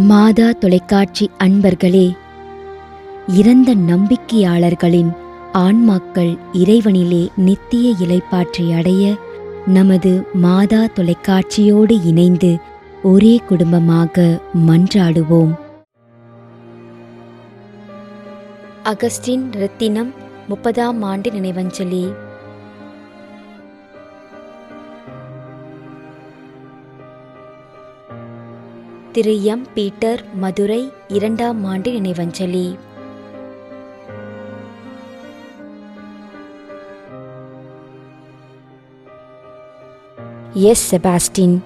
மாதா தொலைக்காட்சி அன்பர்களே, இறந்த நம்பிக்கையாளர்களின் ஆன்மாக்கள் இறைவனிலே நித்திய இளைப்பாற்றை அடைய நமது மாதா தொலைக்காட்சியோடு இணைந்து ஒரே குடும்பமாக மன்றாடுவோம். அகஸ்டின் ரத்தினம் 30ஆம் ஆண்டு நினைவஞ்சலி. திரு எம். பீட்டர், மதுரை, 2ஆம் ஆண்டு நினைவஞ்சலி. எஸ். செபாஸ்டின்.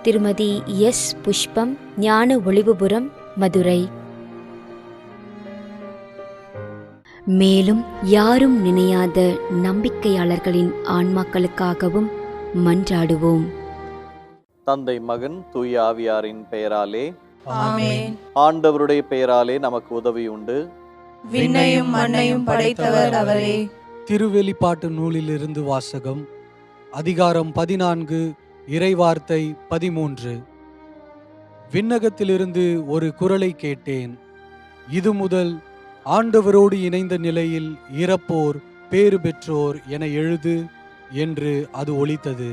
திருமதி எஸ். புஷ்பம், ஞான ஒளிவுபுரம், மதுரை. மேலும் யாரும் நினையாத நம்பிக்கையாளர்களின் ஆன்மாக்களுக்காகவும் மன்றாடுவோம். தந்தை, மகன், தூய ஆவியாரின் பெயராலே ஆமென். ஆண்டவருடைய பெயராலே நமக்கு உதவி உண்டு. விண்ணையும் மண்ணையும் படைத்தவர் அவரே. திருவெளிப்பாட்டு நூலிலிருந்து வாசகம். அதிகாரம் 14, இறைவார்த்தை 13. விண்ணகத்திலிருந்து ஒரு குரலை கேட்டேன். இது முதல் ஆண்டவரோடு இணைந்த நிலையில் இறப்போர் பேறு பெற்றோர் என எழுது என்று அது ஒலித்தது.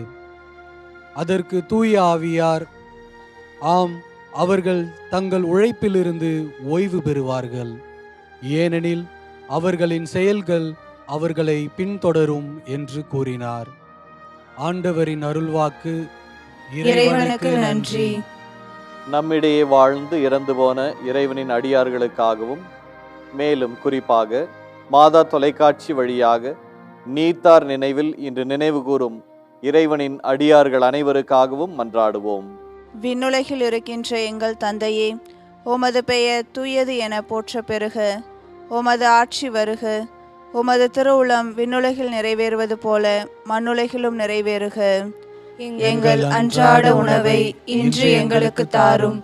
அதற்கு தூய ஆவியார், ஆம், அவர்கள் தங்கள் உழைப்பிலிருந்து ஓய்வு பெறுவார்கள், ஏனெனில் அவர்களின் செயல்கள் அவர்களை பின்தொடரும் என்று கூறினார். ஆண்டவரின் அருள்வாக்கு. இறைவனுக்கு நன்றி. நம்மிடையே வாழ்ந்து இறந்து போன இறைவனின் அடியார்களுக்காகவும், மேலும் குறிப்பாக மாதா தொலைக்காட்சி வழியாக நீத்தார் நினைவில் இன்று நினைவு கூறும் இறைவனின் அடியார்கள் அனைவருக்காகவும் மன்றாடுவோம். விண்ணுலகில் இருக்கின்ற எங்கள் தந்தையே, உமது பெயர் தூயது என போற்ற பெறுக. உமது ஆட்சி வருக. உமது திருவுளம் விண்ணுலகில் நிறைவேறுவது போல மண்ணுலகிலும் நிறைவேறுக. எங்கள் அன்றாட உணவை இன்று எங்களுக்கு தாரும்.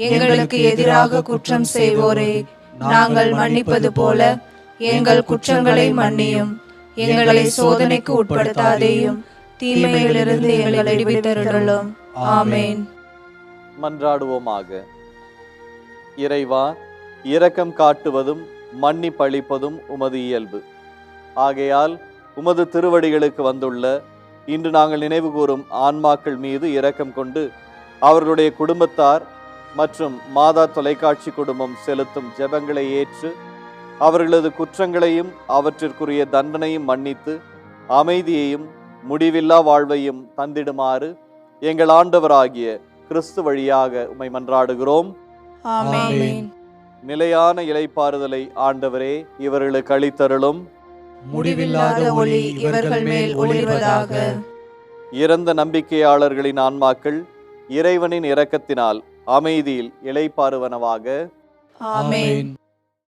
எங்களுக்கு எதிராக குற்றம் செய்வோரே நாங்கள் மன்னிப்பது போல எங்கள் குற்றங்களை மன்னியும். எங்களை சோதனைக்கு உட்படுத்தாதேயும், தீமையிலிருந்து எங்களை விடுவித்தருளும். ஆமென். மன்றாடுவோமாக. இறைவா, இரக்கம் காட்டுவதும் மன்னிப்பளிப்பதும் உமது இயல்பு. ஆகையால் உமது திருவடிகளுக்கு வந்துள்ள இன்று நாங்கள் நினைவு கூறும் ஆன்மாக்கள் மீது இரக்கம் கொண்டு அவர்களுடைய குடும்பத்தார் மற்றும் மாதா தொலைக்காட்சி குடும்பம் செலுத்தும் ஜெபங்களை ஏற்று அவர்களது குற்றங்களையும் அவற்றிற்குரிய தண்டனையும் மன்னித்து அமைதியையும் முடிவில்லா வாழ்வையும் தந்திடுமாறு எங்கள் ஆண்டவராகிய கிறிஸ்து வழியாக உம்மை மன்றாடுகிறோம். ஆமென். நிலையான இளைப்பாறுதலை ஆண்டவரே இவர்களுக்கு அளித்தருளும். முடிவில்லாத ஒளி இவர்கள் மேல் ஒளிர்வதாக. இறந்த நம்பிக்கையாளர்களின் ஆன்மாக்கள் இறைவனின் இரக்கத்தினால் அமைதியில் இளைப்பாறுவனவாக. ஆமென்.